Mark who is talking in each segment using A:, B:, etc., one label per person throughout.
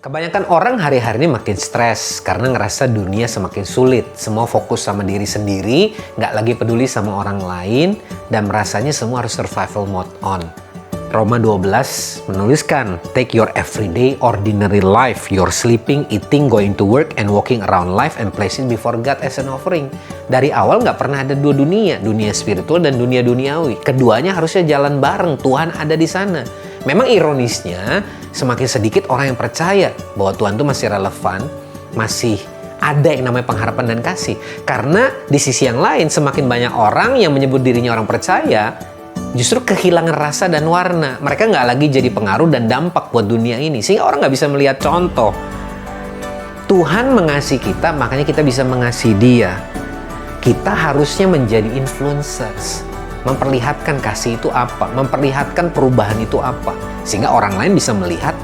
A: Kebanyakan orang hari-hari ini makin stres karena ngerasa dunia semakin sulit. Semua fokus sama diri sendiri, nggak lagi peduli sama orang lain, dan merasanya semua harus survival mode on. Roma 12 menuliskan, take your everyday ordinary life, your sleeping, eating, going to work, and walking around life and place it before God as an offering. Dari awal nggak pernah ada dua dunia spiritual dan dunia duniawi. Keduanya harusnya jalan bareng, Tuhan ada di sana. Memang ironisnya, semakin sedikit orang yang percaya bahwa Tuhan itu masih relevan, masih ada yang namanya pengharapan dan kasih. Karena di sisi yang lain, semakin banyak orang yang menyebut dirinya orang percaya, justru kehilangan rasa dan warna. Mereka nggak lagi jadi pengaruh dan dampak buat dunia ini. Sehingga orang nggak bisa melihat contoh. Tuhan mengasihi kita, makanya kita bisa mengasihi Dia. Kita harusnya menjadi influencers. Memperlihatkan kasih itu apa, memperlihatkan perubahan itu apa, sehingga orang lain bisa melihat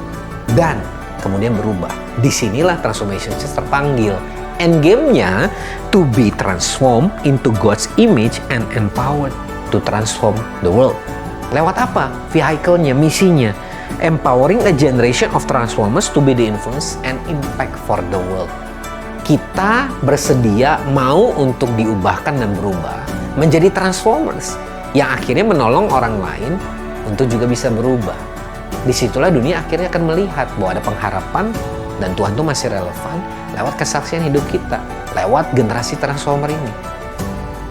A: dan kemudian berubah. Disinilah Transformation Church terpanggil. Endgame-nya to be transformed into God's image and empowered to transform the world. Lewat apa? Vehicle-nya, misinya. Empowering a generation of transformers to be the influence and impact for the world. Kita bersedia mau untuk diubahkan dan berubah menjadi transformers yang akhirnya menolong orang lain untuk juga bisa berubah. Disitulah dunia akhirnya akan melihat bahwa ada pengharapan dan Tuhan itu masih relevan lewat kesaksian hidup kita, lewat generasi transformer ini.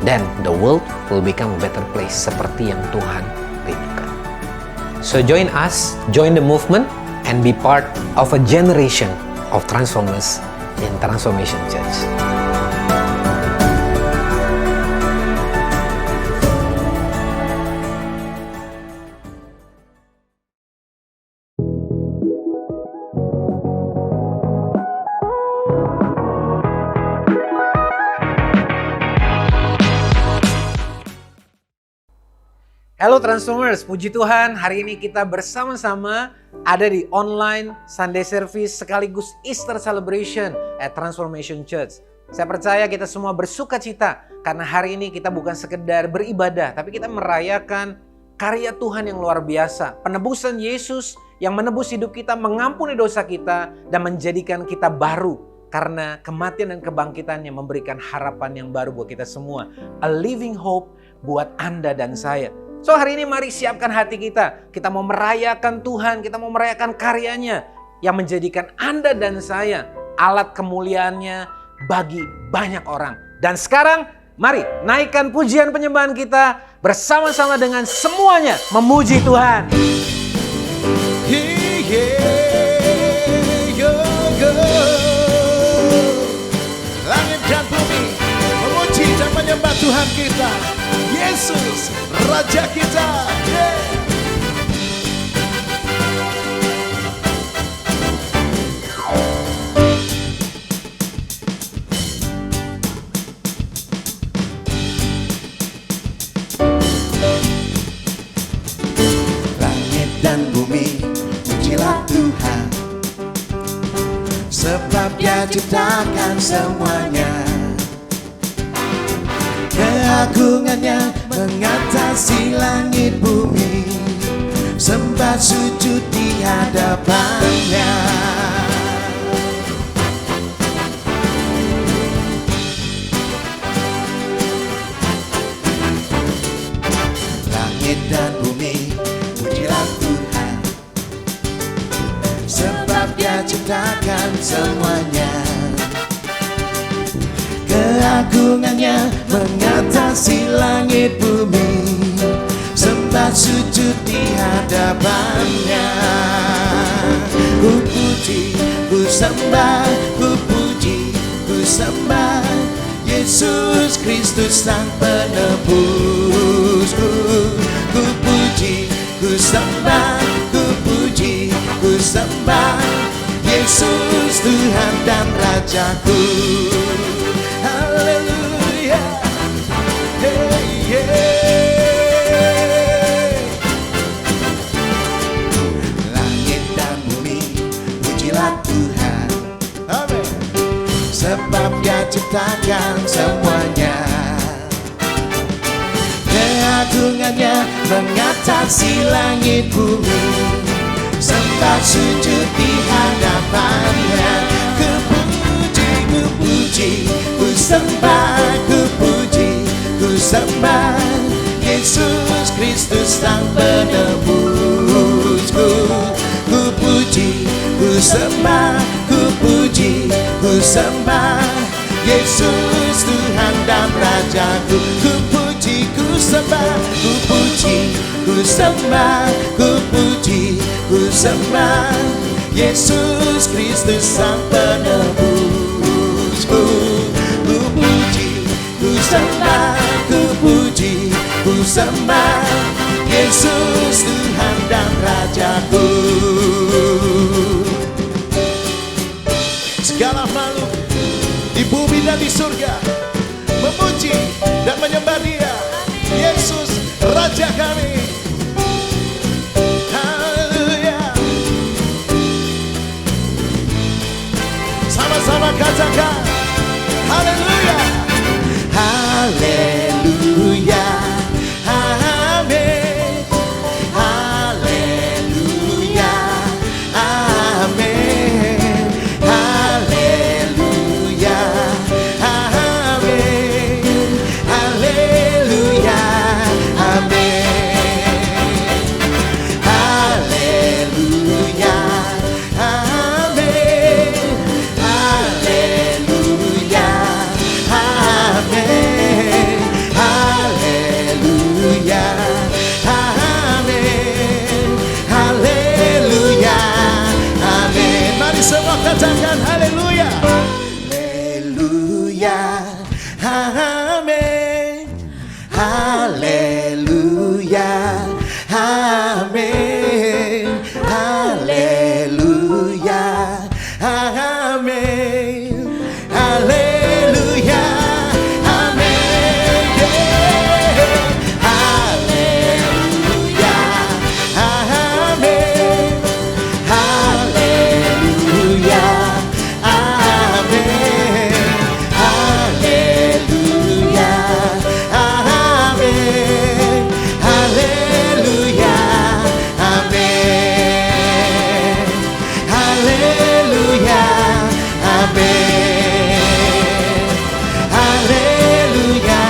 A: Then the world will become a better place seperti yang Tuhan rindukan. So join us, join the movement, and be part of a generation of transformers in Transformation Church. Halo Transformers, puji Tuhan hari ini kita bersama-sama ada di online Sunday Service sekaligus Easter Celebration at Transformation Church. Saya percaya kita semua bersuka cita karena hari ini kita bukan sekedar beribadah, tapi kita merayakan karya Tuhan yang luar biasa. Penebusan Yesus yang menebus hidup kita, mengampuni dosa kita, dan menjadikan kita baru. Karena kematian dan kebangkitannya memberikan harapan yang baru buat kita semua. A living hope buat Anda dan saya. So hari ini mari siapkan hati kita. Kita mau merayakan Tuhan, kita mau merayakan karyanya yang menjadikan Anda dan saya alat kemuliaannya bagi banyak orang. Dan sekarang mari naikkan pujian penyembahan kita bersama-sama dengan semuanya memuji Tuhan.
B: Langit dan bumi memuji dan menyembah Tuhan kita. Yesus, Raja kita. Langit dan bumi, pujilah Tuhan, sebab Dia ciptakan semuanya. Keagungannya mengatasi langit bumi, sembah sujud di hadapannya. Langit dan bumi, pujilah Tuhan, sebab Dia ciptakan semuanya. Keagungannya mengatasi langit bumi, sembah sujud di hadapannya. Ku puji, ku sembah, ku puji, ku sembah Yesus Kristus Sang Penebus. Ku puji, ku sembah, ku puji, ku sembah Yesus Tuhan dan Rajaku. Haleluya, hey, hey. Langit dan bumi, pujilah Tuhan. Amin. Sebab Dia ciptakan semuanya. Keagungannya mengatasi langit bumi, tak sujud di hadapannya. Ku puji, ku sembah, ku puji, ku sembah Yesus Kristus sang penebusku. Ku puji, ku sembah, ku puji, ku sembah Yesus Tuhan dan Rajaku. Ku puji, ku sembah, ku puji, ku sembah, ku puji, ku sembah Yesus Kristus sang penebusku. Ku puji, ku sembah, ku puji, ku sembah Yesus Tuhan dan Rajaku. Segala makhluk di bumi dan di surga memuji dan menyembah Dia, Yesus Raja kami. Haleluya. Sama-sama katakan haleluya. Haleluya. Amin. Haleluya. Amin. Haleluya. Amin. Haleluya. Amin. Haleluya. Amin. Haleluya. Amin. Haleluya. Amin. Haleluya. Amin. Mari semua katakan haleluya. Haleluya. Amin. Haleluya. Amin. Haleluya. Amin. Haleluya. Amin. Haleluya. Amin. Haleluya. Amin. Haleluya. Amin. Haleluya. Amin. Haleluya. Amin. Haleluya.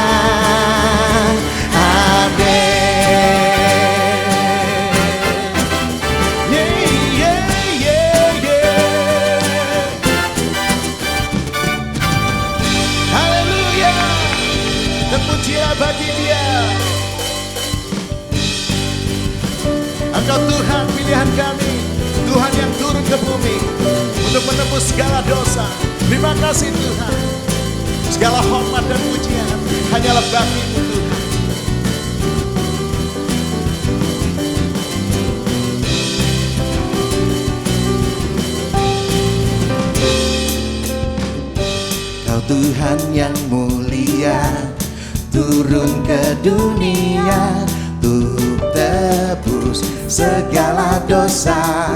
B: Amin. Yeah, yeah, yeah, yeah. Haleluya. Terpujilah bagi Dia. Engkau Tuhan pilihan kami, Tuhan yang turun ke bumi untuk menebus segala dosa. Terima kasih Tuhan. Segala hormat dan pujian hanyalah bagi-Mu Tuhan. Kau Tuhan yang mulia, turun ke dunia untuk tebus segala dosa.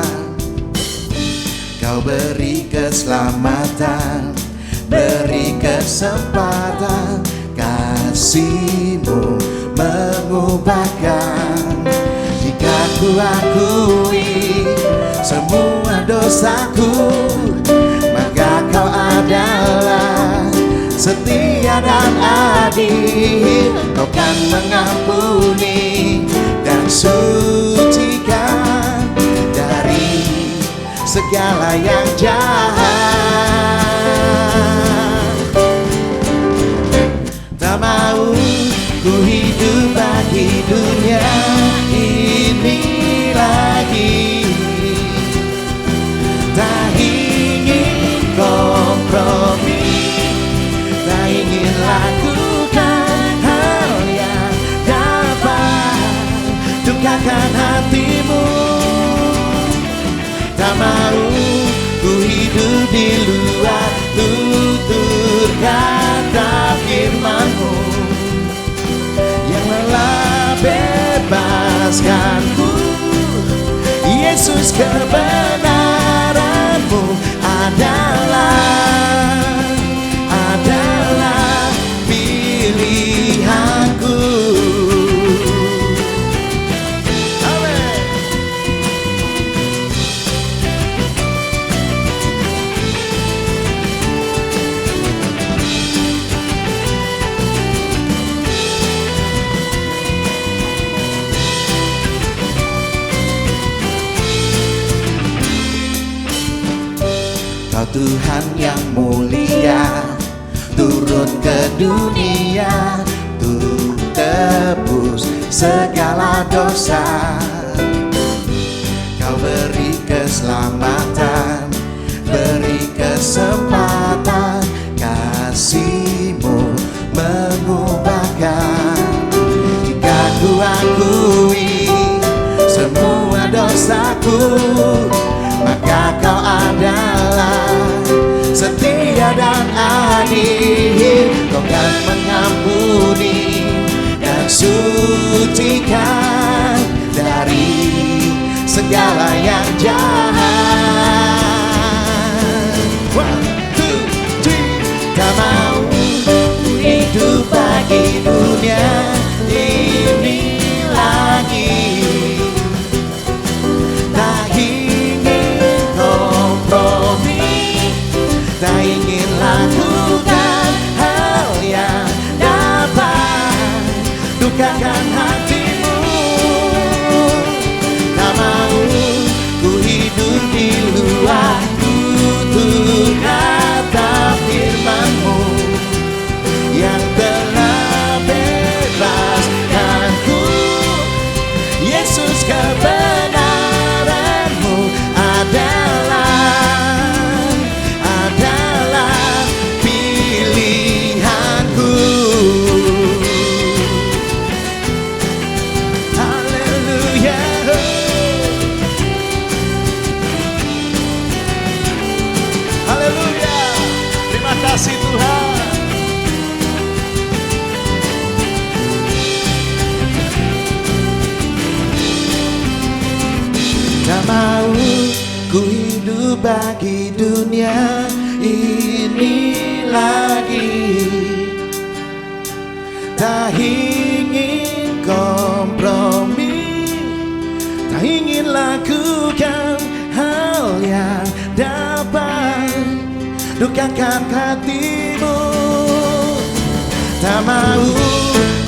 B: Kau beri keselamatan, beri kesempatan, kasih-Mu mengubahkan. Jika ku akui semua dosaku, maka Kau adalah setia dan adil. Kau kan mengampuni dan sucikan dari segala yang jahat. Tak mau ku hidup bagi dunia ini lagi. Tak ingin kompromi, tak ingin lakukan hal yang dapat dukakan hatimu. Tak mau ku hidup di luar tuturkan firman-Mu yang lelah bebaskanku. Yesus, kebenaran-Mu adalah pilihanku. Amin. Tuhan yang mulia turun ke dunia untuk tebus segala dosa. Kau beri keselamatan, beri kesempatan, kasih-Mu mengubahkan. Jika ku akui semua dosaku, maka Kau adalah setia dan adil. Kau kan mengampuni dan sucikan dari segala yang jahat. 1, 2, 3. Tak mau hidup bagi dunia ini lagi. Tak ingin kompromi, tak ingin lakukan hal yang dapat dukakan hatimu. Tak mau ku hidup di luar tutur kata firman-Mu yang telah bebaskanku. Yesus, kebenaran-Mu adalah pilihanku. Haleluya. Haleluya. Terima kasih Tuhan. Tak mau ku hidup bagi dunia ini lagi. Tak ingin kompromi, tak ingin lakukan hal yang dapat dukakan hatimu. Tak mau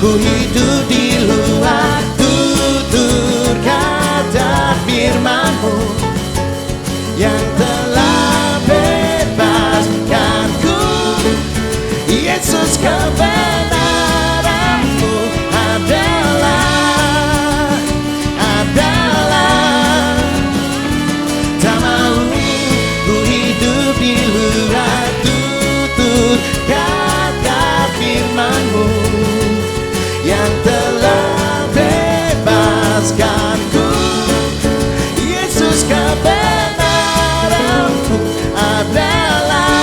B: ku hidup di luar tutur kata firman-Mu yang telah bebaskanku. Yesus, kebenaran-Mu adalah tak mau ku hidup di luar tutur kata firman-Mu yang telah bebaskanku. Yesus, kebenaran-Mu adalah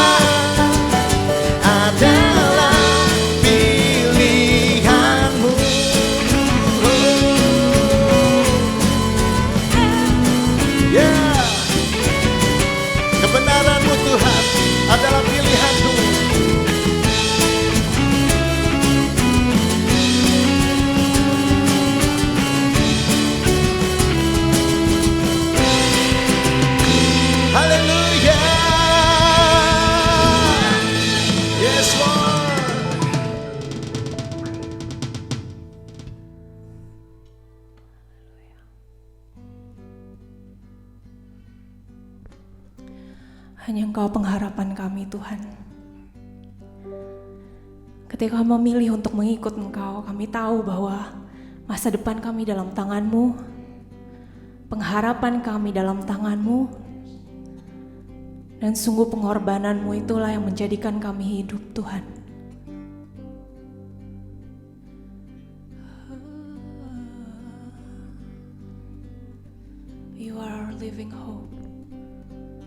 B: pilihan-Mu. Yeah. Kebenaran-Mu Tuhan adalah pilihan-Ku. Haleluya. Yes Lord.
C: Hanya Engkau pengharapan kami Tuhan. Ketika kami memilih untuk mengikut Engkau, kami tahu bahwa masa depan kami dalam tangan-Mu, pengharapan kami dalam tangan-Mu, dan sungguh pengorbanan-Mu itulah yang menjadikan kami hidup Tuhan. You are our living hope.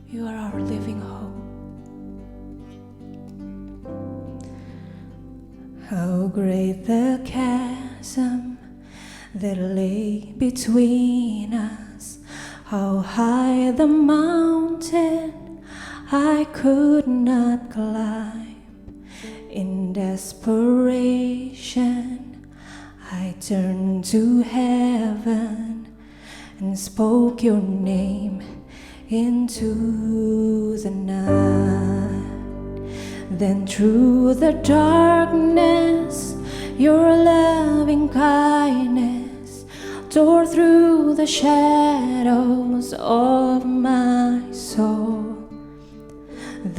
C: You are our living hope. How great the chasm that lay between us. How high the mountain I could not climb. In desperation, I turned to heaven and spoke your name into the night. Then through the darkness, your loving kindness tore through the shadows of my soul.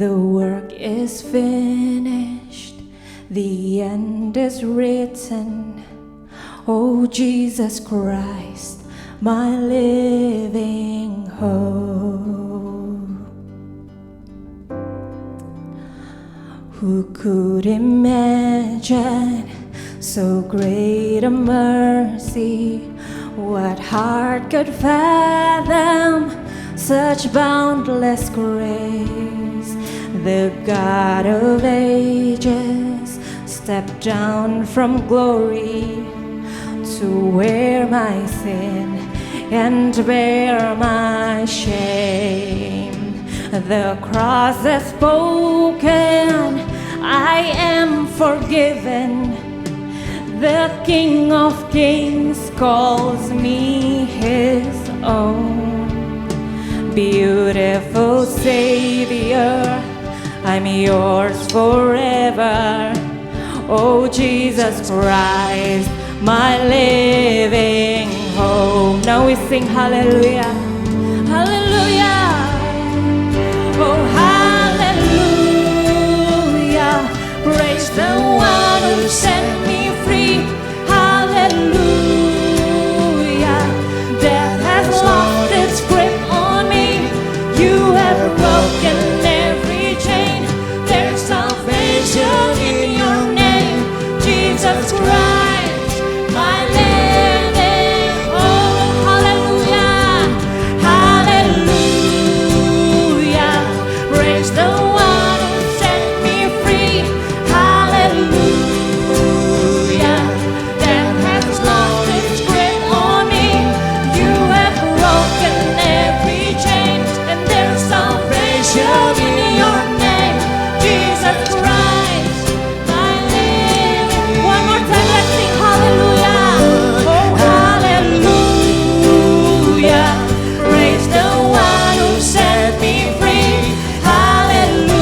C: The work is finished, the end is written. Oh Jesus Christ, my living hope. Who could imagine so great a mercy? What heart could fathom such boundless grace? The God of ages stepped down from glory to wear my sin and bear my shame. The cross has spoken, I am forgiven. The King of Kings calls me his own. Beautiful Savior, I'm yours forever. Oh Jesus Christ, my living hope. Now we sing hallelujah, hallelujah. Oh hallelujah, praise the one who set me free. Hallelujah, death has lost its grip on me. You have broken every chain. There's salvation in your name, Jesus Christ, my living hope. Hallelujah, hallelujah, praise the one who set me free. Hallelujah, death has lost its grip on me. You have broken every chain, and there's salvation in your name, Jesus Christ, my living. One more time, let's sing hallelujah. Oh hallelujah, praise the one who set me free. Hallelujah,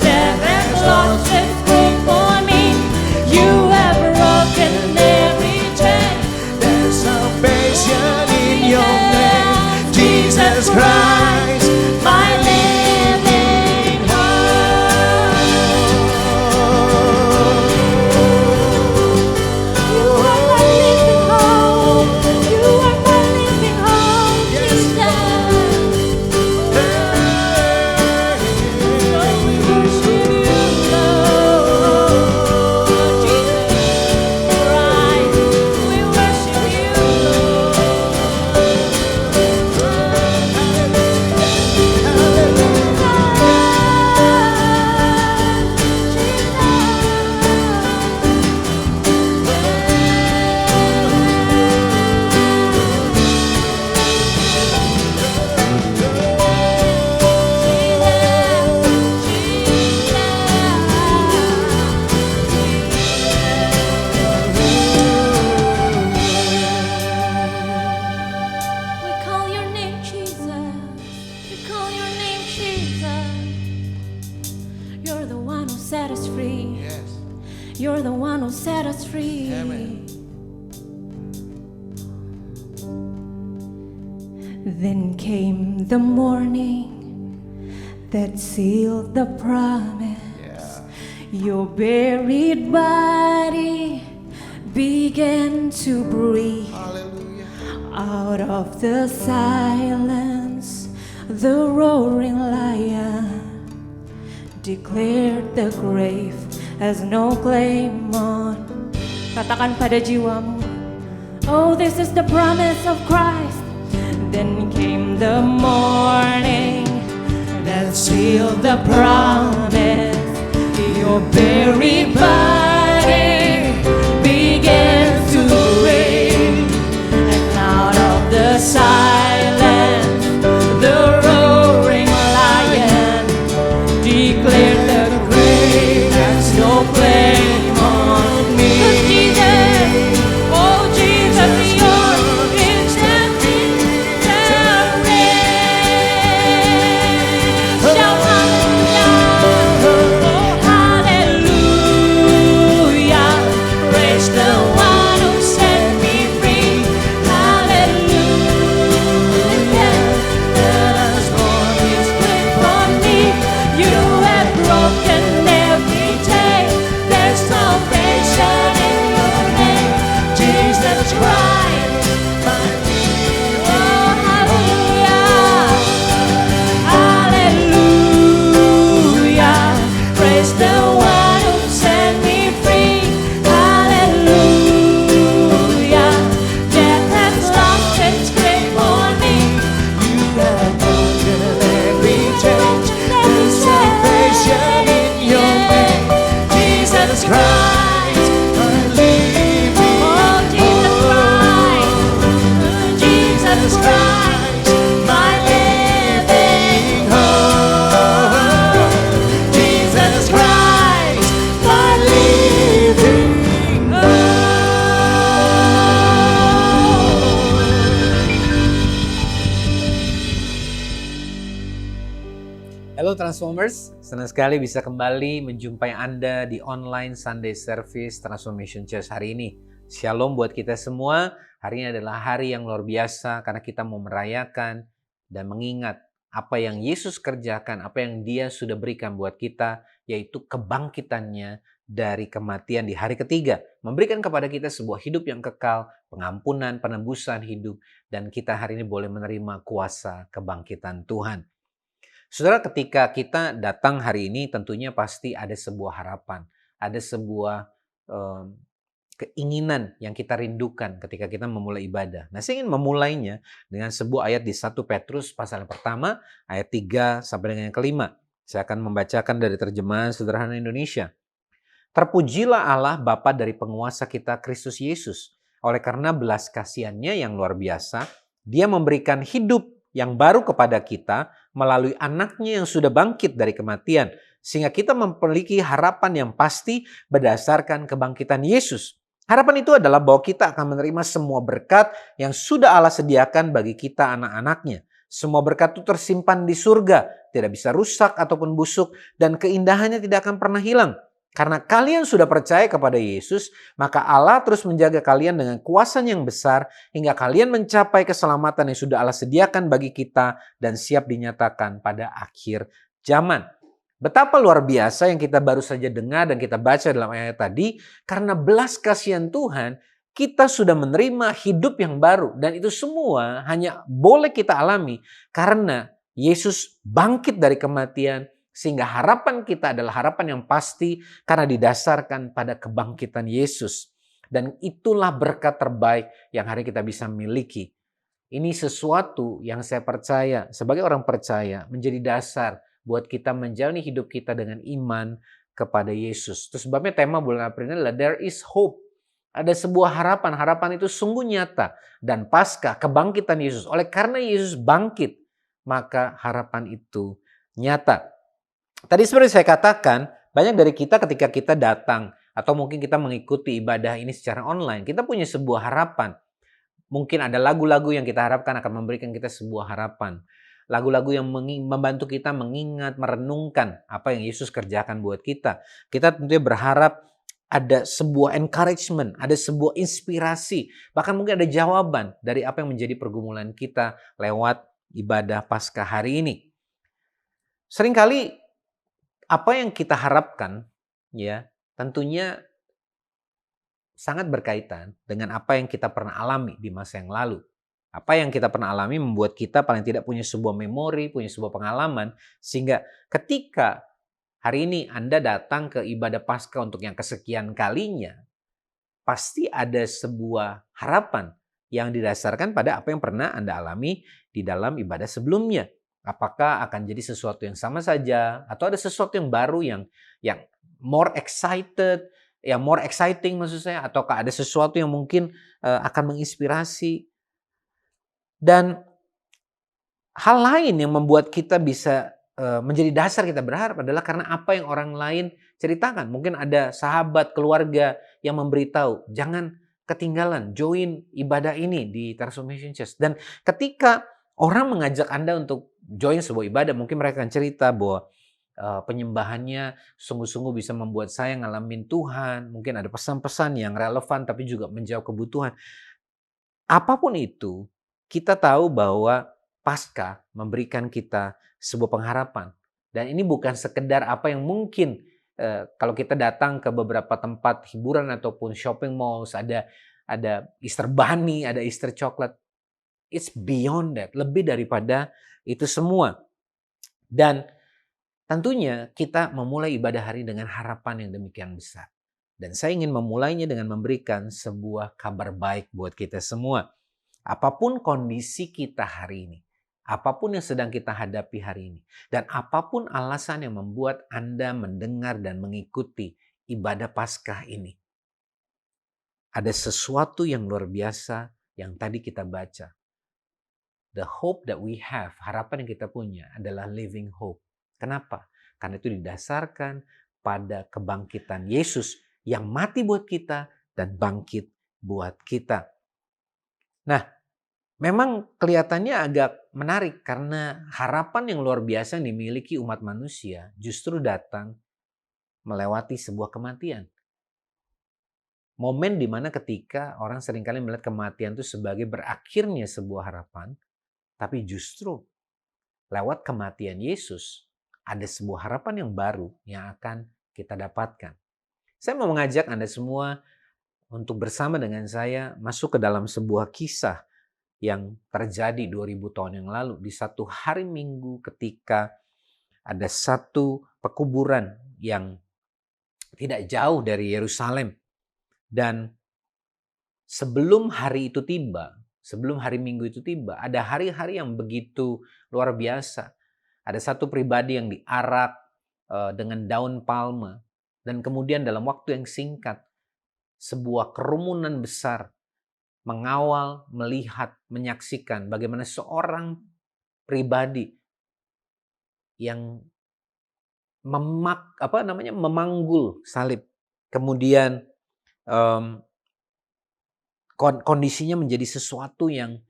C: death has lost its grip on me. You have broken every chain.
B: There's salvation in your name, Jesus Christ,
C: my living hope. You are my living hope. You are my living hope, Jesus. Oh, we worship you, Lord. Jesus Christ, we worship you, we call your name Jesus. We call your name Jesus. You're the one who set us free.
B: Yes.
C: You're the one who set us free.
B: Amen.
C: Then came the morning that sealed the promise.
B: Yeah.
C: Your buried body began to breathe.
B: Hallelujah.
C: Out of the silence, the roaring lion declared the grave has no claim on. Katakan pada jiwamu, oh, this is the promise of Christ. Then came the morning that sealed the promise. Your buried body began to breathe, and out of the silence, the roaring lion declared the grave has no claim on me. 'Cause Jesus, oh Jesus, yours is the victory. Shout hallelujah, oh hallelujah.
A: Halo Transformers, senang sekali bisa kembali menjumpai Anda di online Sunday Service Transformation Church hari ini. Shalom buat kita semua, hari ini adalah hari yang luar biasa karena kita mau merayakan dan mengingat apa yang Yesus kerjakan, apa yang Dia sudah berikan buat kita, yaitu kebangkitannya dari kematian di hari ketiga. Memberikan kepada kita sebuah hidup yang kekal, pengampunan, penebusan hidup, dan kita hari ini boleh menerima kuasa kebangkitan Tuhan. Saudara, ketika kita datang hari ini tentunya pasti ada sebuah harapan, ada sebuah keinginan yang kita rindukan ketika kita memulai ibadah. Nah, saya ingin memulainya dengan sebuah ayat di 1 Petrus pasal yang pertama, ayat 3 sampai dengan yang kelima. Saya akan membacakan dari terjemahan sederhana Indonesia. Terpujilah Allah Bapa dari penguasa kita Kristus Yesus. Oleh karena belas kasihannya yang luar biasa, Dia memberikan hidup yang baru kepada kita melalui anaknya yang sudah bangkit dari kematian. Sehingga kita memiliki harapan yang pasti berdasarkan kebangkitan Yesus. Harapan itu adalah bahwa kita akan menerima semua berkat yang sudah Allah sediakan bagi kita anak-anaknya. Semua berkat itu tersimpan di surga, tidak bisa rusak ataupun busuk, dan keindahannya tidak akan pernah hilang. Karena kalian sudah percaya kepada Yesus, maka Allah terus menjaga kalian dengan kuasa-Nya yang besar hingga kalian mencapai keselamatan yang sudah Allah sediakan bagi kita dan siap dinyatakan pada akhir zaman. Betapa luar biasa yang kita baru saja dengar dan kita baca dalam ayat tadi, karena belas kasihan Tuhan, kita sudah menerima hidup yang baru dan itu semua hanya boleh kita alami karena Yesus bangkit dari kematian. Sehingga harapan kita adalah harapan yang pasti karena didasarkan pada kebangkitan Yesus. Dan itulah berkat terbaik yang hari kita bisa miliki. Ini sesuatu yang saya percaya sebagai orang percaya menjadi dasar buat kita menjalani hidup kita dengan iman kepada Yesus. Itu sebabnya tema bulan April ini adalah There is Hope. Ada sebuah harapan. Harapan itu sungguh nyata. Dan pasca kebangkitan Yesus. Oleh karena Yesus bangkit, maka harapan itu nyata. Tadi seperti saya katakan, banyak dari kita ketika kita datang atau mungkin kita mengikuti ibadah ini secara online, kita punya sebuah harapan. Mungkin ada lagu-lagu yang kita harapkan akan memberikan kita sebuah harapan. Lagu-lagu yang membantu kita mengingat, merenungkan apa yang Yesus kerjakan buat kita. Kita tentunya berharap ada sebuah encouragement, ada sebuah inspirasi, bahkan mungkin ada jawaban dari apa yang menjadi pergumulan kita lewat ibadah Paskah hari ini. Seringkali apa yang kita harapkan ya tentunya sangat berkaitan dengan apa yang kita pernah alami di masa yang lalu. Apa yang kita pernah alami membuat kita paling tidak punya sebuah memori, punya sebuah pengalaman sehingga ketika hari ini Anda datang ke ibadah Paskah untuk yang kesekian kalinya, pasti ada sebuah harapan yang didasarkan pada apa yang pernah Anda alami di dalam ibadah sebelumnya. Apakah akan jadi sesuatu yang sama saja atau ada sesuatu yang baru yang more excited, yang more exciting maksud saya, ataukah ada sesuatu yang mungkin akan menginspirasi. Dan hal lain yang membuat kita bisa menjadi dasar kita berharap adalah karena apa yang orang lain ceritakan. Mungkin ada sahabat, keluarga yang memberitahu, jangan ketinggalan, join ibadah ini di Transformation Church. Dan ketika orang mengajak Anda untuk join sebuah ibadah, mungkin mereka akan cerita bahwa penyembahannya sungguh-sungguh bisa membuat saya ngalamin Tuhan. Mungkin ada pesan-pesan yang relevan tapi juga menjawab kebutuhan. Apapun itu, kita tahu bahwa Paskah memberikan kita sebuah pengharapan. Dan ini bukan sekedar apa yang mungkin kalau kita datang ke beberapa tempat hiburan ataupun shopping malls, ada Easter Bunny, ada Easter Chocolate. It's beyond that, lebih daripada itu semua. Dan tentunya kita memulai ibadah hari dengan harapan yang demikian besar. Dan saya ingin memulainya dengan memberikan sebuah kabar baik buat kita semua. Apapun kondisi kita hari ini, apapun yang sedang kita hadapi hari ini, dan apapun alasan yang membuat Anda mendengar dan mengikuti ibadah Paskah ini, ada sesuatu yang luar biasa yang tadi kita baca. The hope that we have, harapan yang kita punya adalah living hope. Kenapa? Karena itu didasarkan pada kebangkitan Yesus yang mati buat kita dan bangkit buat kita. Nah, memang kelihatannya agak menarik karena harapan yang luar biasa yang dimiliki umat manusia justru datang melewati sebuah kematian. Momen dimana ketika orang seringkali melihat kematian itu sebagai berakhirnya sebuah harapan, tapi justru lewat kematian Yesus ada sebuah harapan yang baru yang akan kita dapatkan. Saya mau mengajak Anda semua untuk bersama dengan saya masuk ke dalam sebuah kisah yang terjadi 2000 tahun yang lalu di satu hari Minggu ketika ada satu pekuburan yang tidak jauh dari Yerusalem. Dan sebelum hari itu tiba, sebelum hari Minggu itu tiba, ada hari-hari yang begitu luar biasa. Ada satu pribadi yang diarak dengan daun palma. Dan kemudian dalam waktu yang singkat, sebuah kerumunan besar mengawal, melihat, menyaksikan bagaimana seorang pribadi yang memanggul salib. Kemudian kondisinya menjadi sesuatu yang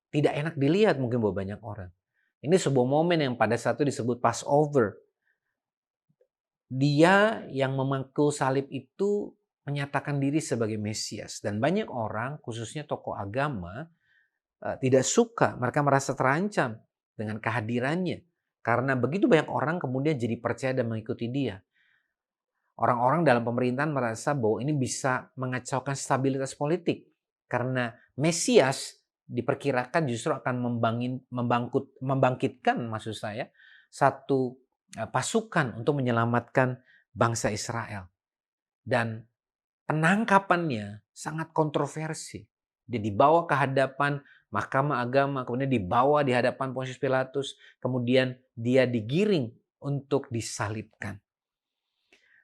A: tidak enak dilihat mungkin buat banyak orang. Ini sebuah momen yang pada saat itu disebut Passover. Dia yang memangku salib itu menyatakan diri sebagai Mesias. Dan banyak orang, khususnya tokoh agama, tidak suka. Mereka merasa terancam dengan kehadirannya. Karena begitu banyak orang kemudian jadi percaya dan mengikuti dia. Orang-orang dalam pemerintahan merasa bahwa ini bisa mengacaukan stabilitas politik. Karena Mesias diperkirakan justru akan membangkitkan maksud saya satu pasukan untuk menyelamatkan bangsa Israel. Dan penangkapannya sangat kontroversi. Dia dibawa ke hadapan Mahkamah Agama, kemudian dibawa di hadapan Pontius Pilatus, kemudian dia digiring untuk disalibkan.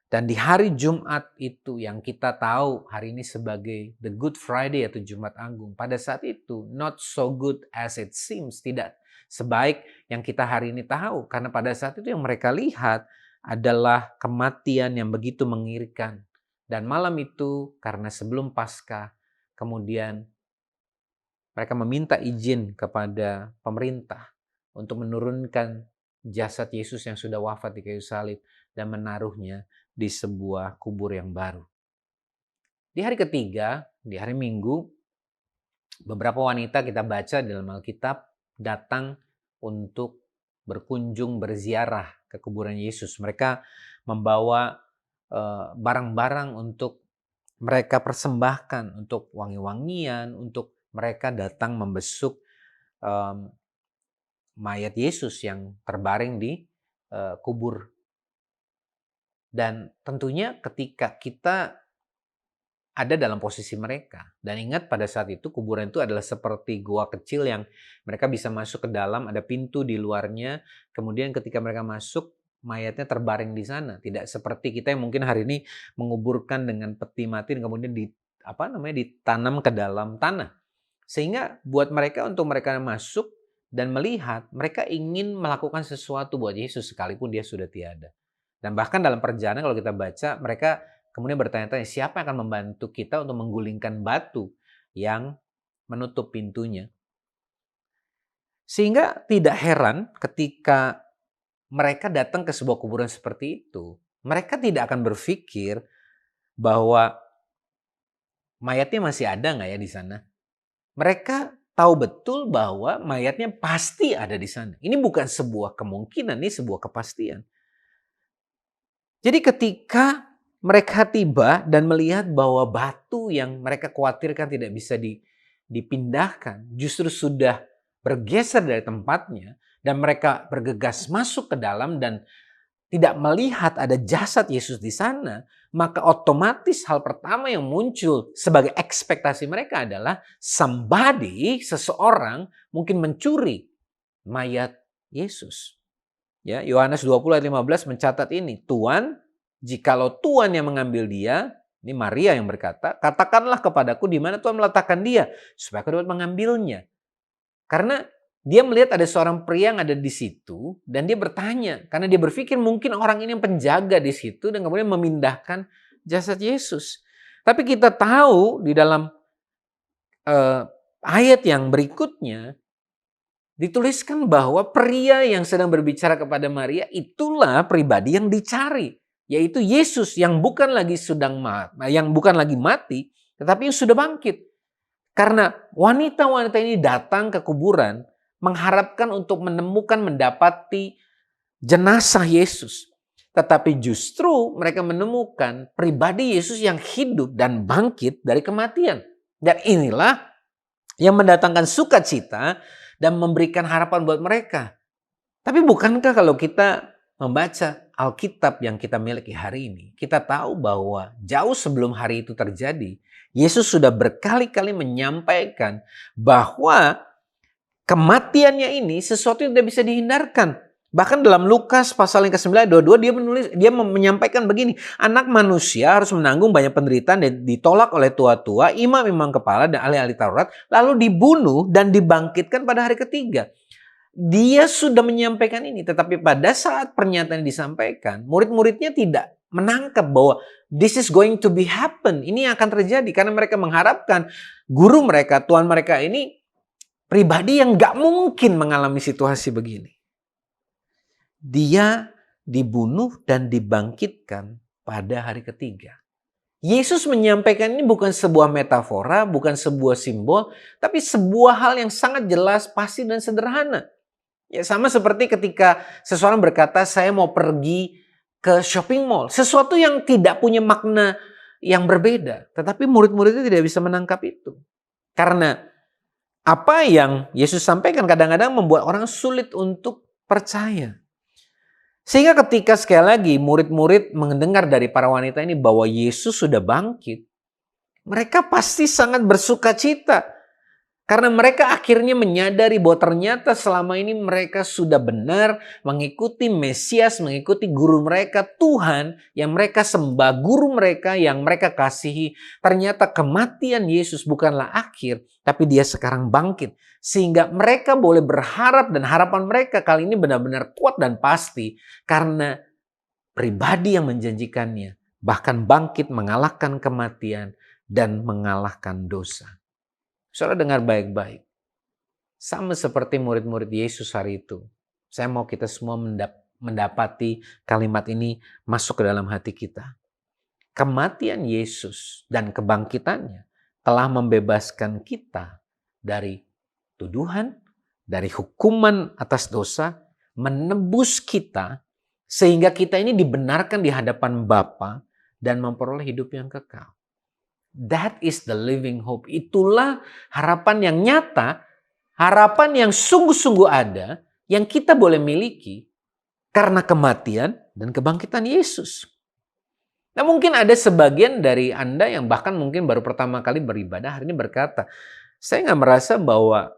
A: Dan di hari Jumat itu yang kita tahu hari ini sebagai the Good Friday atau Jumat Agung. Pada saat itu not so good as it seems. Tidak sebaik yang kita hari ini tahu. Karena pada saat itu yang mereka lihat adalah kematian yang begitu mengerikan. Dan malam itu karena sebelum Paskah kemudian mereka meminta izin kepada pemerintah untuk menurunkan jasad Yesus yang sudah wafat di kayu salib dan menaruhnya di sebuah kubur yang baru. Di hari ketiga, di hari Minggu, beberapa wanita kita baca di dalam Alkitab datang untuk berkunjung berziarah ke kuburan Yesus. Mereka membawa barang-barang untuk mereka persembahkan, untuk wangi-wangian, untuk mereka datang membesuk mayat Yesus yang terbaring di kubur. Dan tentunya ketika kita ada dalam posisi mereka. Dan ingat pada saat itu kuburan itu adalah seperti gua kecil yang mereka bisa masuk ke dalam, ada pintu di luarnya. Kemudian ketika mereka masuk, mayatnya terbaring di sana. Tidak seperti kita yang mungkin hari ini menguburkan dengan peti mati dan kemudian ditanam ke dalam tanah. Sehingga buat mereka untuk mereka masuk dan melihat, mereka ingin melakukan sesuatu buat Yesus sekalipun dia sudah tiada. Dan bahkan dalam perjalanan kalau kita baca, mereka kemudian bertanya-tanya siapa yang akan membantu kita untuk menggulingkan batu yang menutup pintunya. Sehingga tidak heran ketika mereka datang ke sebuah kuburan seperti itu, mereka tidak akan berpikir bahwa mayatnya masih ada nggak ya di sana. Mereka tahu betul bahwa mayatnya pasti ada di sana. Ini bukan sebuah kemungkinan, ini sebuah kepastian. Jadi ketika mereka tiba dan melihat bahwa batu yang mereka khawatirkan tidak bisa dipindahkan, justru sudah bergeser dari tempatnya, dan mereka bergegas masuk ke dalam dan tidak melihat ada jasad Yesus di sana, maka otomatis hal pertama yang muncul sebagai ekspektasi mereka adalah seseorang mungkin mencuri mayat Yesus. Ya, Yohanes 20 ayat 15 mencatat ini, Tuhan, jikalau Tuhan yang mengambil dia, ini Maria yang berkata, katakanlah kepadaku di mana Tuhan meletakkan dia, supaya aku dapat mengambilnya. Karena dia melihat ada seorang pria yang ada di situ, dan dia bertanya, karena dia berpikir mungkin orang ini yang penjaga di situ, dan kemudian memindahkan jasad Yesus. Tapi kita tahu di dalam ayat yang berikutnya dituliskan bahwa pria yang sedang berbicara kepada Maria itulah pribadi yang dicari, yaitu Yesus yang bukan lagi mati, tetapi yang sudah bangkit. Karena wanita-wanita ini datang ke kuburan mengharapkan untuk mendapati jenazah Yesus. Tetapi justru mereka menemukan pribadi Yesus yang hidup dan bangkit dari kematian. Dan inilah yang mendatangkan sukacita dan memberikan harapan buat mereka. Tapi bukankah kalau kita membaca Alkitab yang kita miliki hari ini, kita tahu bahwa jauh sebelum hari itu terjadi, Yesus sudah berkali-kali menyampaikan bahwa kematiannya ini sesuatu yang tidak bisa dihindarkan. Bahkan dalam Lukas pasal yang ke-9 22 dia menyampaikan begini, anak manusia harus menanggung banyak penderitaan dan ditolak oleh tua-tua, imam-imam kepala dan ahli-ahli Taurat, lalu dibunuh dan dibangkitkan pada hari ketiga. Dia sudah menyampaikan ini, tetapi pada saat pernyataan disampaikan, murid-muridnya tidak menangkap bahwa this is going to be happen. Ini akan terjadi karena mereka mengharapkan guru mereka, Tuhan mereka ini pribadi yang gak mungkin mengalami situasi begini. Dia dibunuh dan dibangkitkan pada hari ketiga. Yesus menyampaikan ini bukan sebuah metafora, bukan sebuah simbol, tapi sebuah hal yang sangat jelas, pasti dan sederhana. Ya, sama seperti ketika seseorang berkata, saya mau pergi ke shopping mall. Sesuatu yang tidak punya makna yang berbeda. Tetapi murid-muridnya tidak bisa menangkap itu. Karena apa yang Yesus sampaikan kadang-kadang membuat orang sulit untuk percaya. Sehingga ketika sekali lagi murid-murid mendengar dari para wanita ini bahwa Yesus sudah bangkit, mereka pasti sangat bersuka cita. Karena mereka akhirnya menyadari bahwa ternyata selama ini mereka sudah benar mengikuti Mesias, mengikuti guru mereka, Tuhan yang mereka sembah, guru mereka yang mereka kasihi. Ternyata kematian Yesus bukanlah akhir, tapi dia sekarang bangkit. Sehingga mereka boleh berharap dan harapan mereka kali ini benar-benar kuat dan pasti. Karena pribadi yang menjanjikannya bahkan bangkit mengalahkan kematian dan mengalahkan dosa. Saudara dengar baik-baik. Sama seperti murid-murid Yesus hari itu. Saya mau kita semua mendapati kalimat ini masuk ke dalam hati kita. Kematian Yesus dan kebangkitannya telah membebaskan kita dari tuduhan, dari hukuman atas dosa, menebus kita sehingga kita ini dibenarkan di hadapan Bapa dan memperoleh hidup yang kekal. That is the living hope. Itulah harapan yang nyata, harapan yang sungguh-sungguh ada, yang kita boleh miliki karena kematian dan kebangkitan Yesus. Nah, mungkin ada sebagian dari Anda yang bahkan mungkin baru pertama kali beribadah hari ini berkata, saya nggak merasa bahwa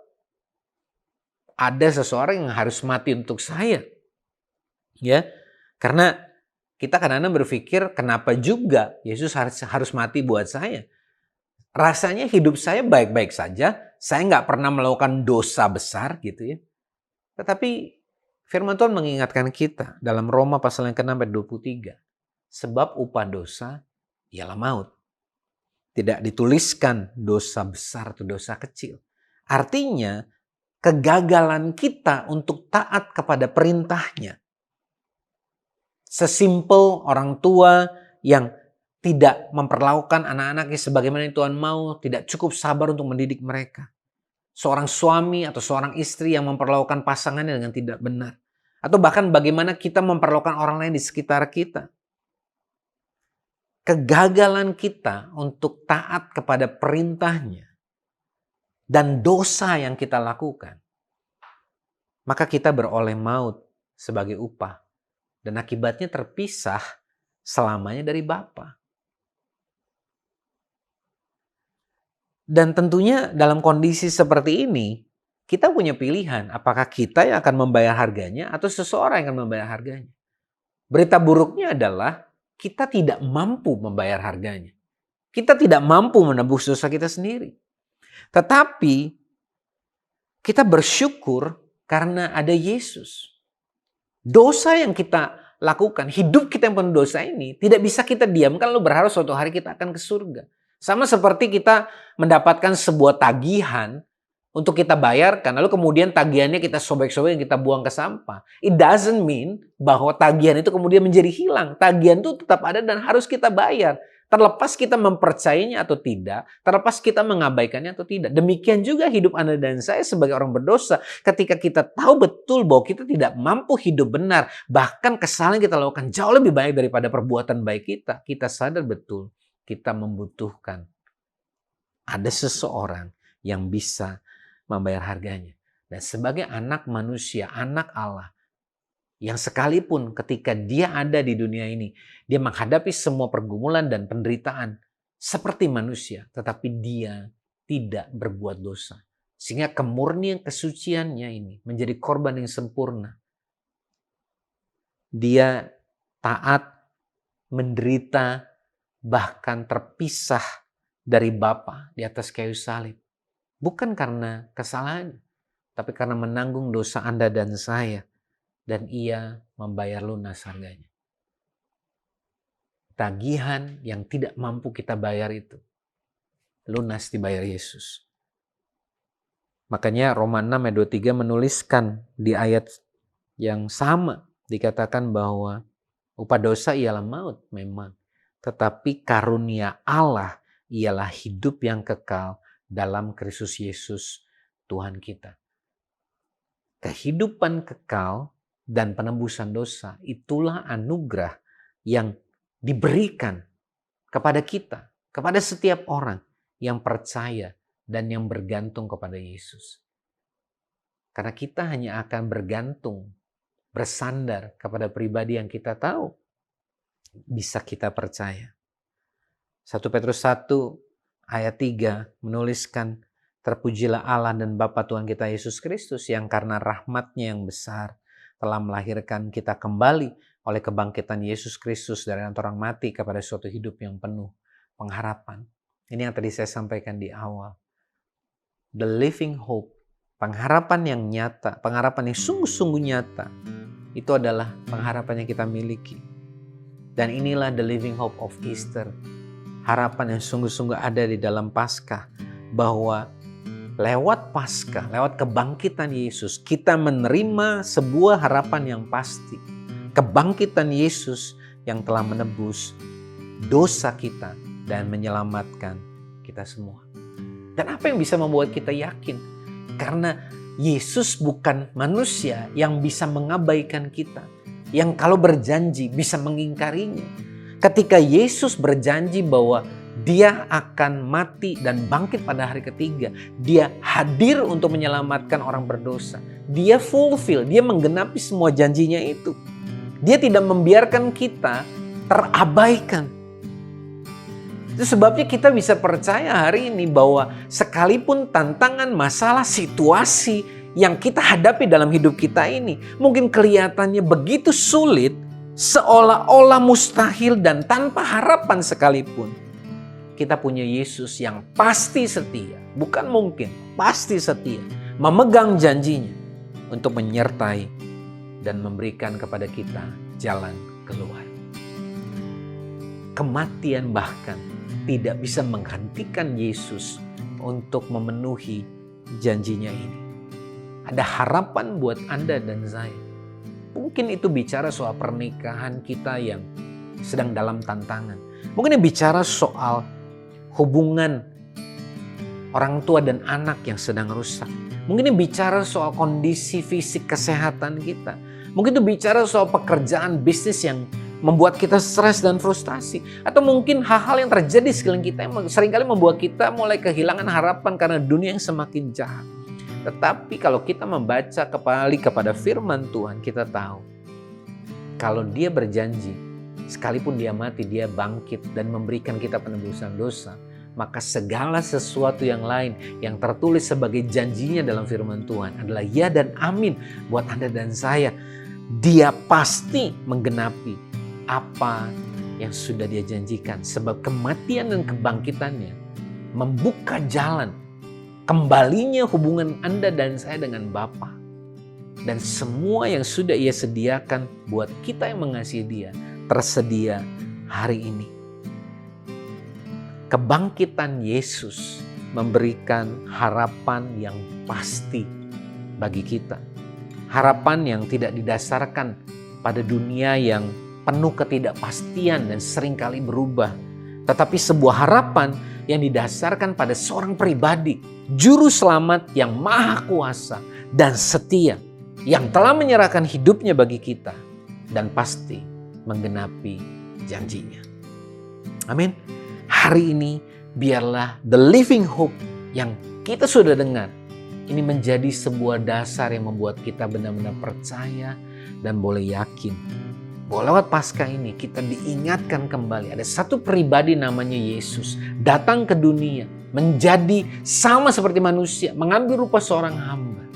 A: ada seseorang yang harus mati untuk saya. Ya, karena kita kadang-kadang berpikir, kenapa juga Yesus harus mati buat saya? Rasanya hidup saya baik-baik saja. Saya nggak pernah melakukan dosa besar gitu ya. Tetapi firman Tuhan mengingatkan kita dalam Roma pasal yang ke-6 ayat 23. Sebab upah dosa ialah maut. Tidak dituliskan dosa besar atau dosa kecil. Artinya kegagalan kita untuk taat kepada perintahnya. Sesimpel orang tua yang tidak memperlakukan anak-anaknya sebagaimana yang Tuhan mau, tidak cukup sabar untuk mendidik mereka. Seorang suami atau seorang istri yang memperlakukan pasangannya dengan tidak benar. Atau bahkan bagaimana kita memperlakukan orang lain di sekitar kita. Kegagalan kita untuk taat kepada perintahnya dan dosa yang kita lakukan, maka kita beroleh maut sebagai upah. Dan akibatnya terpisah selamanya dari Bapa. Dan tentunya dalam kondisi seperti ini, kita punya pilihan. Apakah kita yang akan membayar harganya atau seseorang yang akan membayar harganya. Berita buruknya adalah kita tidak mampu membayar harganya. Kita tidak mampu menebus dosa kita sendiri. Tetapi kita bersyukur karena ada Yesus. Dosa yang kita lakukan, hidup kita yang penuh dosa ini tidak bisa kita diamkan lalu berharap suatu hari kita akan ke surga. Sama seperti kita mendapatkan sebuah tagihan untuk kita bayarkan, lalu kemudian tagihannya kita sobek-sobek, kita buang ke sampah. It doesn't mean bahwa tagihan itu kemudian menjadi hilang. Tagihan itu tetap ada dan harus kita bayar. Terlepas kita mempercayainya atau tidak, terlepas kita mengabaikannya atau tidak. Demikian juga hidup Anda dan saya sebagai orang berdosa. Ketika kita tahu betul bahwa kita tidak mampu hidup benar, bahkan kesalahan yang kita lakukan jauh lebih banyak daripada perbuatan baik kita. Kita sadar betul kita membutuhkan ada seseorang yang bisa membayar harganya. Dan sebagai anak manusia, anak Allah, yang sekalipun ketika dia ada di dunia ini, dia menghadapi semua pergumulan dan penderitaan seperti manusia, tetapi dia tidak berbuat dosa. Sehingga kemurnian kesuciannya ini menjadi korban yang sempurna. Dia taat, menderita, bahkan terpisah dari Bapa di atas kayu salib. Bukan karena kesalahannya, tapi karena menanggung dosa Anda dan saya. Dan ia membayar lunas harganya. Tagihan yang tidak mampu kita bayar itu, lunas dibayar Yesus. Makanya Roma 6 ayat 23 menuliskan di ayat yang sama. Dikatakan bahwa upah dosa ialah maut memang. Tetapi karunia Allah ialah hidup yang kekal dalam Kristus Yesus Tuhan kita. Kehidupan kekal dan penembusan dosa itulah anugerah yang diberikan kepada kita, kepada setiap orang yang percaya dan yang bergantung kepada Yesus. Karena kita hanya akan bergantung, bersandar kepada pribadi yang kita tahu, bisa kita percaya. 1 Petrus 1 ayat 3 menuliskan, terpujilah Allah dan Bapa Tuhan kita Yesus Kristus yang karena rahmat-Nya yang besar telah melahirkan kita kembali oleh kebangkitan Yesus Kristus dari antara orang mati kepada suatu hidup yang penuh pengharapan. Ini yang tadi saya sampaikan di awal. The living hope, pengharapan yang nyata, pengharapan yang sungguh-sungguh nyata, itu adalah pengharapan yang kita miliki. Dan inilah the living hope of Easter. Harapan yang sungguh-sungguh ada di dalam Paskah, bahwa lewat Paskah, lewat kebangkitan Yesus, kita menerima sebuah harapan yang pasti. Kebangkitan Yesus yang telah menebus dosa kita dan menyelamatkan kita semua. Dan apa yang bisa membuat kita yakin? Karena Yesus bukan manusia yang bisa mengabaikan kita, yang kalau berjanji bisa mengingkarinya. Ketika Yesus berjanji bahwa Dia akan mati dan bangkit pada hari ketiga, Dia hadir untuk menyelamatkan orang berdosa. Dia fulfill, Dia menggenapi semua janjinya itu. Dia tidak membiarkan kita terabaikan. Itu sebabnya kita bisa percaya hari ini bahwa sekalipun tantangan, masalah, situasi yang kita hadapi dalam hidup kita ini mungkin kelihatannya begitu sulit, seolah-olah mustahil dan tanpa harapan sekalipun, kita punya Yesus yang pasti setia, bukan mungkin, pasti setia, memegang janjinya untuk menyertai dan memberikan kepada kita jalan keluar. Kematian bahkan tidak bisa menghentikan Yesus untuk memenuhi janjinya ini. Ada harapan buat Anda dan saya. Mungkin itu bicara soal pernikahan kita yang sedang dalam tantangan. Mungkin bicara soal hubungan orang tua dan anak yang sedang rusak. Mungkin bicara soal kondisi fisik kesehatan kita. Mungkin itu bicara soal pekerjaan, bisnis yang membuat kita stres dan frustasi. Atau mungkin hal-hal yang terjadi di sekeliling kita yang seringkali membuat kita mulai kehilangan harapan karena dunia yang semakin jahat. Tetapi kalau kita membaca kembali kepada firman Tuhan, kita tahu kalau Dia berjanji, sekalipun Dia mati, Dia bangkit dan memberikan kita penebusan dosa, maka segala sesuatu yang lain yang tertulis sebagai janjinya dalam firman Tuhan adalah ya dan amin buat Anda dan saya. Dia pasti menggenapi apa yang sudah Dia janjikan, sebab kematian dan kebangkitannya membuka jalan kembalinya hubungan Anda dan saya dengan Bapa. Dan semua yang sudah Ia sediakan buat kita yang mengasihi Dia tersedia hari ini. Kebangkitan Yesus memberikan harapan yang pasti bagi kita. Harapan yang tidak didasarkan pada dunia yang penuh ketidakpastian dan seringkali berubah. Tetapi sebuah harapan yang didasarkan pada seorang pribadi, juru selamat yang maha kuasa dan setia, yang telah menyerahkan hidupnya bagi kita dan pasti menggenapi janjinya. Amin. Hari ini biarlah the living hope yang kita sudah dengar ini menjadi sebuah dasar yang membuat kita benar-benar percaya dan boleh yakin bahwa lewat Paskah ini kita diingatkan kembali ada satu pribadi namanya Yesus datang ke dunia menjadi sama seperti manusia, mengambil rupa seorang hamba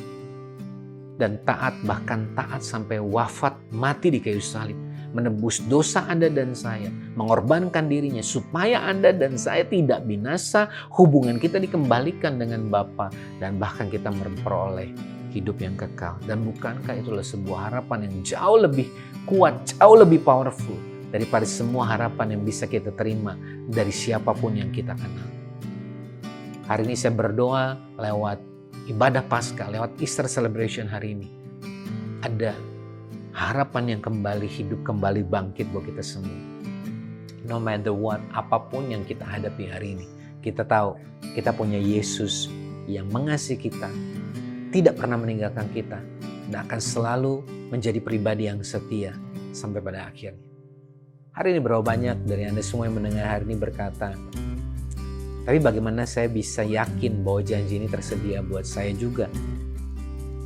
A: dan taat, bahkan taat sampai wafat mati di kayu salib, menebus dosa Anda dan saya, mengorbankan dirinya supaya Anda dan saya tidak binasa, hubungan kita dikembalikan dengan Bapa dan bahkan kita memperoleh hidup yang kekal. Dan bukankah itulah sebuah harapan yang jauh lebih kuat, jauh lebih powerful daripada semua harapan yang bisa kita terima dari siapapun yang kita kenal. Hari ini saya berdoa lewat ibadah Paskah, lewat Easter celebration hari ini, ada harapan yang kembali hidup, kembali bangkit buat kita semua. No matter what, apapun yang kita hadapi hari ini, kita tahu kita punya Yesus yang mengasihi kita, tidak pernah meninggalkan kita, dan akan selalu menjadi pribadi yang setia sampai pada akhirnya. Hari ini berapa banyak dari Anda semua yang mendengar hari ini berkata, tapi bagaimana saya bisa yakin bahwa janji ini tersedia buat saya juga?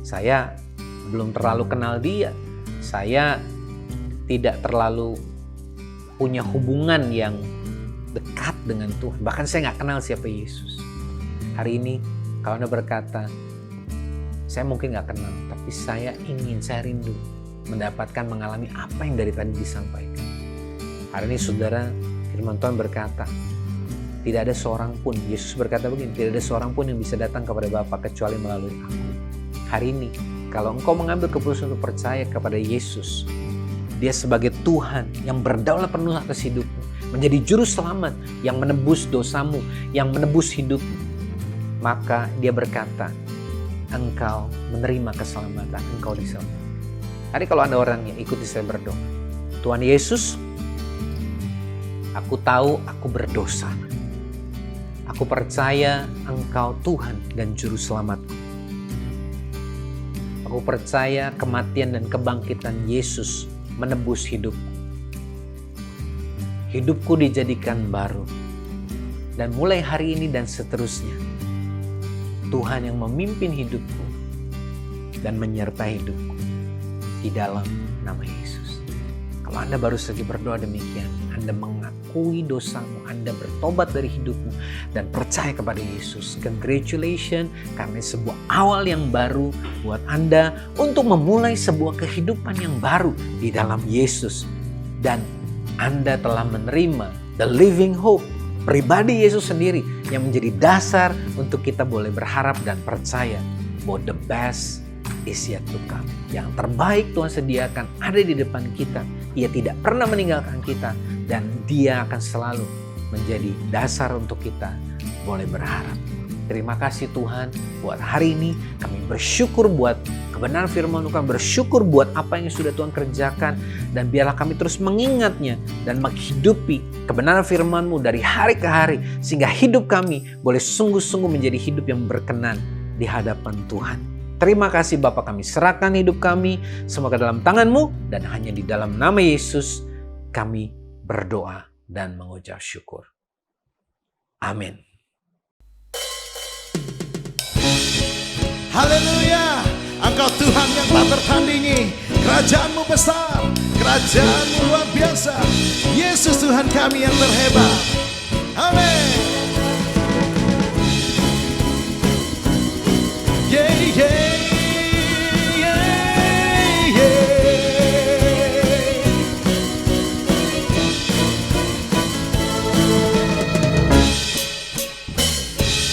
A: Saya belum terlalu kenal dia. Saya tidak terlalu punya hubungan yang dekat dengan Tuhan. Bahkan saya nggak kenal siapa Yesus. Hari ini kalau Anda berkata, saya mungkin nggak kenal, tapi saya rindu mendapatkan, mengalami apa yang dari tadi disampaikan. Hari ini saudara, firman Tuhan berkata, tidak ada seorang pun, Yesus berkata begini, tidak ada seorang pun yang bisa datang kepada Bapa kecuali melalui aku. Hari ini, kalau engkau mengambil keputusan untuk percaya kepada Yesus, dia sebagai Tuhan yang berdaulat penuh atas hidupmu, menjadi juru selamat yang menebus dosamu, yang menebus hidupmu, maka dia berkata, engkau menerima keselamatan, engkau diselamatkan. Hari kalau Anda orangnya, ikuti saya berdoa. Tuhan Yesus, aku tahu aku berdosa. Aku percaya Engkau Tuhan dan Juru Selamatku. Aku percaya kematian dan kebangkitan Yesus menebus hidupku. Hidupku dijadikan baru. Dan mulai hari ini dan seterusnya, Tuhan yang memimpin hidupku dan menyertai hidupku di dalam nama Yesus. Kalau Anda baru saja berdoa demikian, Anda mengakui dosamu, Anda bertobat dari hidupmu dan percaya kepada Yesus. Congratulations, karena sebuah awal yang baru buat Anda untuk memulai sebuah kehidupan yang baru di dalam Yesus. Dan Anda telah menerima the living hope, pribadi Yesus sendiri yang menjadi dasar untuk kita boleh berharap dan percaya bahwa the best is yet to come. Yang terbaik Tuhan sediakan ada di depan kita. Ia tidak pernah meninggalkan kita dan Dia akan selalu menjadi dasar untuk kita boleh berharap. Terima kasih Tuhan buat hari ini. Kami bersyukur buat kebenaran firman Tuhan, bersyukur buat apa yang sudah Tuhan kerjakan, dan biarlah kami terus mengingatnya dan menghidupi kebenaran firman-Mu dari hari ke hari, sehingga hidup kami boleh sungguh-sungguh menjadi hidup yang berkenan di hadapan Tuhan. Terima kasih Bapa, kami serahkan hidup kami semua ke dalam tangan-Mu, dan hanya di dalam nama Yesus kami berdoa dan mengucap syukur. Amin.
B: Haleluya, Engkau Tuhan yang tak tertandingi. Kerajaan-Mu besar, kerajaan-Mu luar biasa. Yesus Tuhan kami yang terhebat. Amin. Yeah, yeah, yeah, yeah.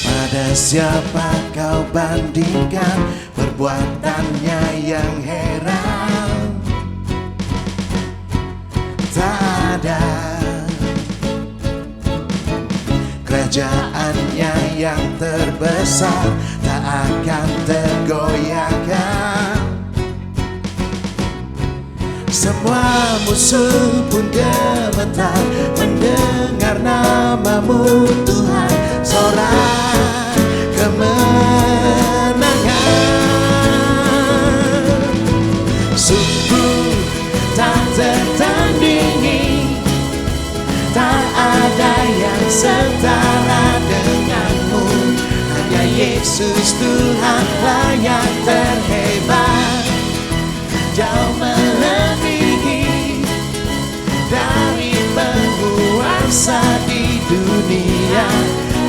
B: Pada siapa kau bandingkan perbuatannya yang heran? Tak ada. Kerajaannya yang terbesar tak akan tergoyahkan. Semua musuh pun gemetar mendengar namamu Tuhan. Sorak kemenangan, sungguh tak tertandingi, tak ada yang setara denganmu. Hanya Yesus Tuhanlah yang terhebat, jauh melebihi dari penguasa di dunia.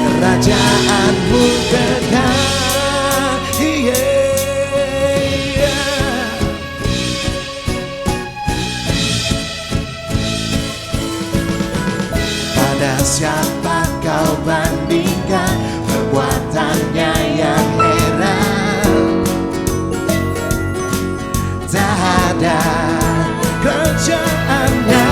B: Kerajaanmu kekal, pada siapa kau bandingkan perbuatannya yang heran? Tak ada kerajaannya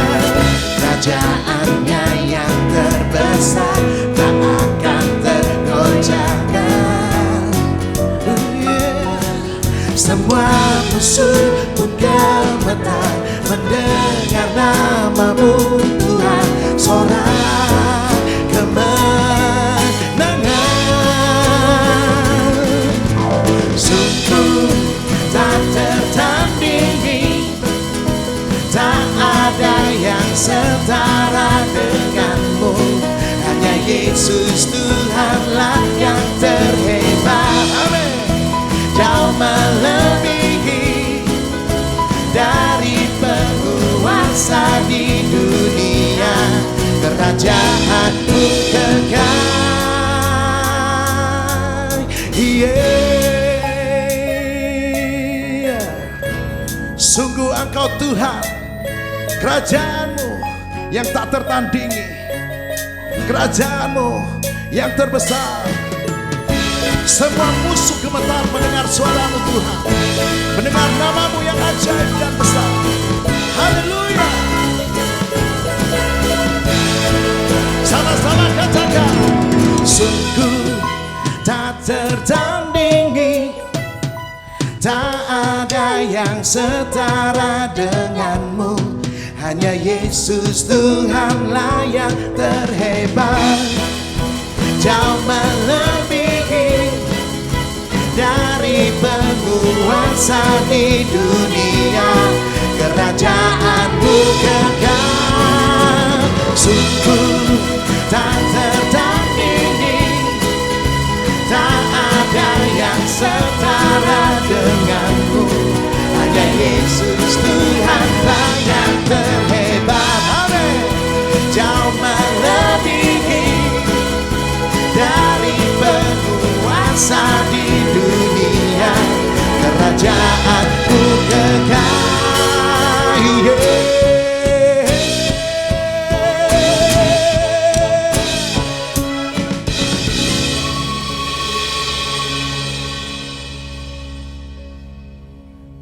B: yang terbesar tak akan tergoyahkan. Semua musuh pun gemetar mendengar namamu Tuhan. Sorak kemenangan, sungguh tak tertandingi, tak ada yang setara denganmu. Hanya Yesus Tuhanlah yang terhebat, amin, jauh melebihi dari penguasa di dunia. Kerajaanmu kekal, sungguh Engkau Tuhan, kerajaanmu yang tak tertandingi, kerajaanmu yang terbesar. Semua musuh gemetar mendengar suaramu Tuhan, mendengar namamu yang ajaib dan besar. Haleluya. Sama-sama katakan, sungguh tak tertandingi, tak ada yang setara denganmu. Hanya Yesus Tuhanlah yang terhebat, jauh melebihi dari penguasa di dunia. Kerajaanmu kekal, sungguh tak tertandingi, tak ada yang setara denganmu. Hanya Yesus Tuhanlah yang terhebat, amin, jauh melebihi dari penguasa di dunia. Kerajaanmu kekal,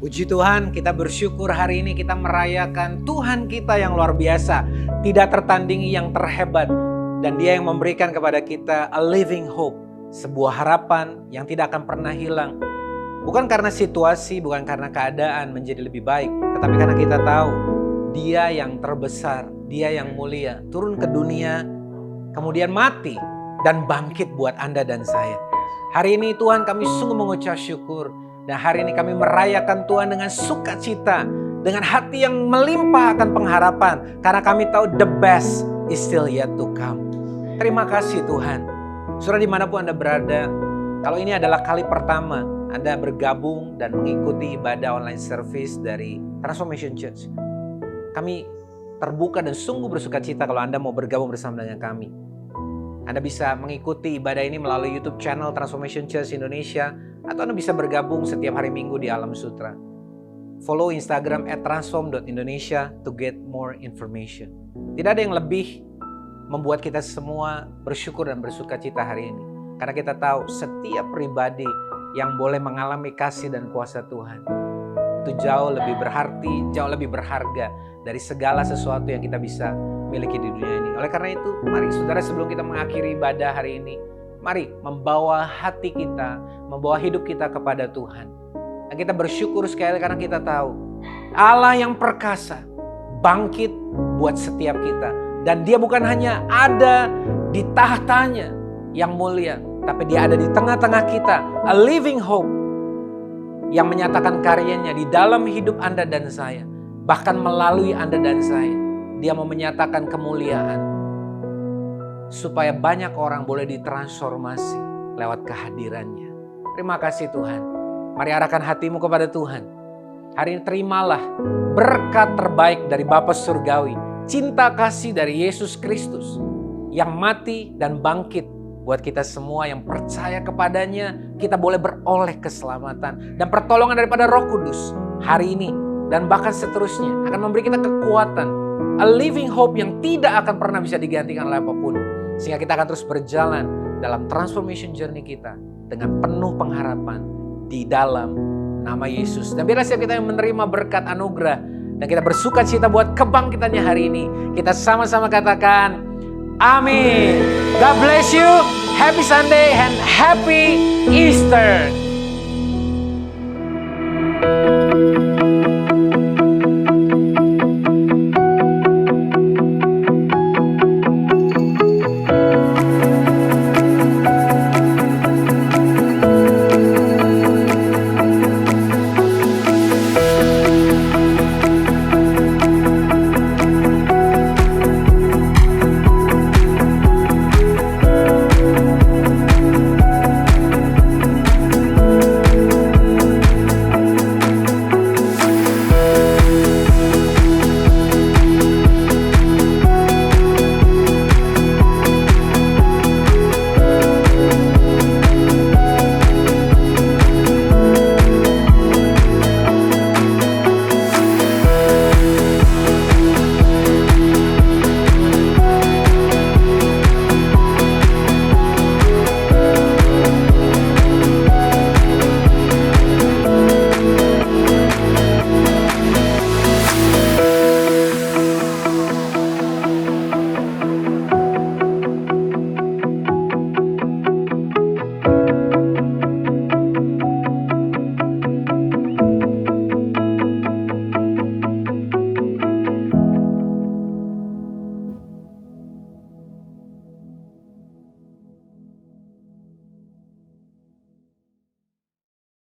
A: Puji Tuhan, kita bersyukur hari ini kita merayakan Tuhan kita yang luar biasa, tidak tertandingi, yang terhebat. Dan Dia yang memberikan kepada kita a living hope, sebuah harapan yang tidak akan pernah hilang. Bukan karena situasi, bukan karena keadaan menjadi lebih baik, tetapi karena kita tahu Dia yang terbesar, Dia yang mulia, turun ke dunia, kemudian mati dan bangkit buat Anda dan saya. Hari ini Tuhan, kami sungguh mengucap syukur. Dan hari ini kami merayakan Tuhan dengan sukacita, dengan hati yang melimpah akan pengharapan. Karena kami tahu the best is still yet to come. Terima kasih Tuhan. Saudara dimanapun Anda berada, kalau ini adalah kali pertama Anda bergabung dan mengikuti ibadah online service dari Transformation Church, kami terbuka dan sungguh bersukacita kalau Anda mau bergabung bersama dengan kami. Anda bisa mengikuti ibadah ini melalui YouTube channel Transformation Church Indonesia, atau Anda bisa bergabung setiap hari Minggu di Alam Sutra. Follow Instagram @transform.indonesia to get more information. Tidak ada yang lebih membuat kita semua bersyukur dan bersukacita hari ini. Karena kita tahu setiap pribadi yang boleh mengalami kasih dan kuasa Tuhan, itu jauh lebih berarti, jauh lebih berharga dari segala sesuatu yang kita bisa miliki di dunia ini. Oleh karena itu, mari saudara, sebelum kita mengakhiri ibadah hari ini, Mari membawa hati kita, membawa hidup kita kepada Tuhan. Dan kita bersyukur sekali karena kita tahu Allah yang perkasa bangkit buat setiap kita. Dan dia bukan hanya ada di tahtanya yang mulia, tapi dia ada di tengah-tengah kita. A living hope yang menyatakan karyanya di dalam hidup Anda dan saya. Bahkan melalui Anda dan saya. Dia mau menyatakan kemuliaan. Supaya banyak orang boleh ditransformasi lewat kehadirannya. Terima kasih Tuhan. Mari arahkan hatimu kepada Tuhan. Hari ini terimalah berkat terbaik dari Bapa Surgawi. Cinta kasih dari Yesus Kristus. Yang mati dan bangkit. Buat kita semua yang percaya kepadanya. Kita boleh beroleh keselamatan. Dan pertolongan daripada Roh Kudus. Hari ini dan bahkan seterusnya. Akan memberi kita kekuatan. A living hope yang tidak akan pernah bisa digantikan oleh apapun. Sehingga kita akan terus berjalan dalam transformation journey kita. Dengan penuh pengharapan. Di dalam nama Yesus. Dan biarlah setiap kita yang menerima berkat anugerah. Dan kita bersuka cita buat kebangkitannya hari ini. Kita sama-sama katakan, amin. God bless you. Happy Sunday and happy Easter.